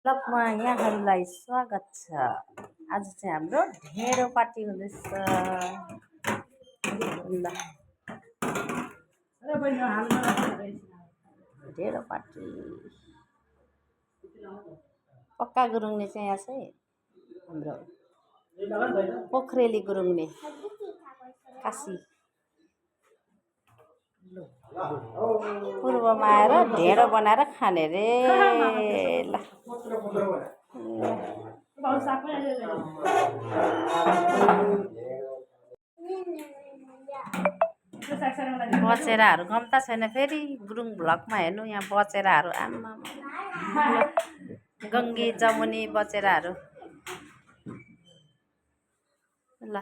ब्लगमा यहाँहरूलाई स्वागत छ। आज चाहिँ हाम्रो ढेँडो पार्टी हुँदैछ। ढेँडो पार्टी पक्का गुरुङले चाहिँ यहाँ चाहिँ हाम्रो पोखरेली गुरुङले काशी पूर्वमा आएर ढेँडो बनाएर खाने रे। ल बचेराहरू गम्ता छैन फेरि गुरुङ भ्लगमा हेर्नु। यहाँ बचेराहरू आमा गङ्गी जमुनी बचेराहरू। ल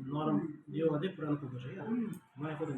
नरम यो अझै पुरानो कुकुर छ क्या नयाँ कुकुर